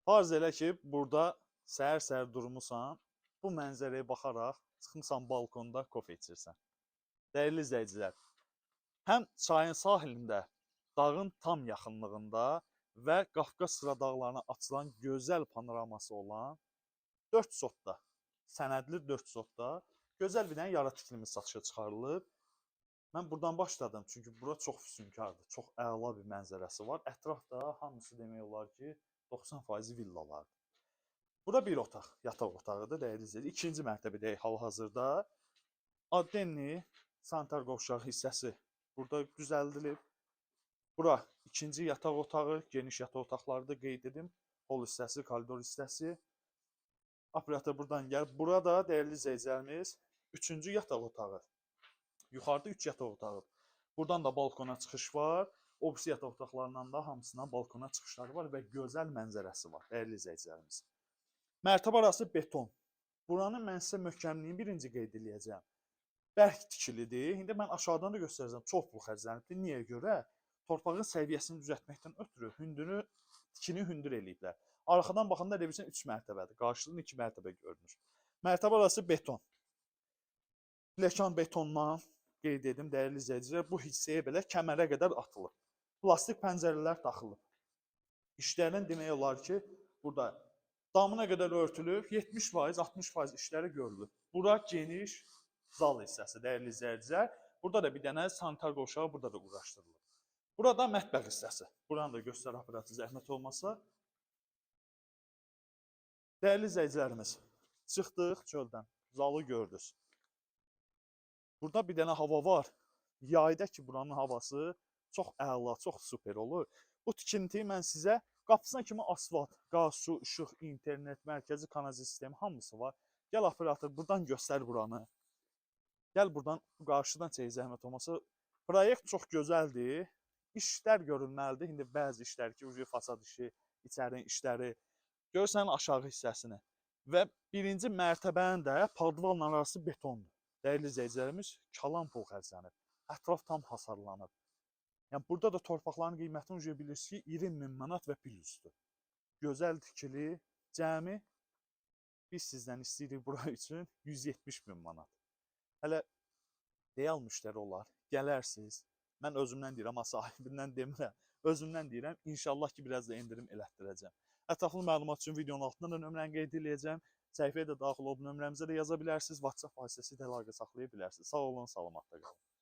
Farz elə ki, burada səhər-səhər durmusan, bu mənzərəyə baxaraq çıxmısan balkonda kofe içirsən. Dəyərli izləyicilər, həm çayın sahilində, dağın tam yaxınlığında və Qafqaz Sıra dağlarına açılan gözəl panoraması olan 4 sotda, sənədli 4 sotda gözəl bir dənə yara tikilimiz satışa çıxarılıb. Mən buradan başladım, çünki bura çox füsunkardır, çox əla bir mənzərəsi var. Ətrafda hamısı demək olar ki, 90% villalardır. Bura bir otaq, yataq otağıdır, dəyərli izləyicilər. İkinci mərtəbədəyik hal-hazırda. Addenli sanitar qovşağı hissəsi burada düzəldilib. Bura ikinci yataq otağı, geniş yataq otaqları da qeyd edim. Hol hissəsi, koridor hissəsi. Operator buradan gəlib. Burada dəyərli izləyicilərimiz, üçüncü yataq otağı. Yuxarıda 3 yataq otağı. Buradan da balkona çıxış var. O birisi yataq otaqlarından da hamısından balkona çıxışları var və gözəl mənzərəsi var, dəyərli izləyicilərimiz. Mərtəbə arası beton. Buranın mən sizə möhkəmliyini birinci qeyd edəcəyəm. Bərk tikilidir. İndi mən aşağıdan da göstərəcəm. Çox pul xərclənibdir. Niyə görə? Torpağın səviyyəsini düzəltməkdən ötürü tikini hündür eləyiblər. Arxadan baxanda elə bilirsən 3 mərtəbədir. Qarşılığında 2 mərtəbə görünür. Mərtəbə arası beton. Pləkan betondan qeyd edim, dəyərli izləyicilər, bu hissəyə belə kəmərə qədər atılıb. Plastik pəncərələr taxılıb. İşlərin demək olar ki, burada damına qədər örtülüb, 70%, 60% işləri görülüb. Bura geniş zal hissəsi, dəyərli izləyicilər. Burada da bir dənə sanitar qovşağı burada da uğraşdırılıb. Burada mətbəx hissəsi. Buranı da göstər aparatı zəhmət olmasa. Dəyərli izləyicilərimiz, çıxdıq çöldən, zalı gördünüz. Burada bir dənə hava var. Yayda ki, buranın havası çox əla, çox super olur. Bu tikintiyi mən sizə qapısına kimi asfalt, qaz, su, işıq, internet, mərkəzi kanalizasiya sistemi hamısı var. Gəl operator, buradan göstər buranı. Gəl buradan, qarşıdan çək zəhmət olmasa. Proyekt çox gözəldir. İşlər görülməlidir. İndi bəzi işlər ki, fasad işi, içərinin işləri. Görürsən aşağı hissəsini. Və birinci mərtəbənin də padvalın arası betondur. Dəyərli izləyicilərimiz, kalan pul xərclənib. Ətraf tam hasarlanıb. Yəni, burada da torpaqların qiymətini bilirsiniz ki, 20.000 manat və pil üstü. Gözəl tikili, cəmi biz sizdən istəyirik bura üçün 170.000 manat. Hələ real müştəri olar, gələrsiniz. Mən özümdən deyirəm, sahibindən demirəm. Özümdən deyirəm, inşallah ki, biraz da endirim elətdirəcəm. Ətraflı məlumat üçün videonun altında da nömrəni qeyd edəcəm. Səhifəyə də daxil olub nömrəmizə də yaza bilərsiniz. WhatsApp vasitəsilə əlaqə saxlaya bilərsiniz. Sağ olun, salamatla qalın.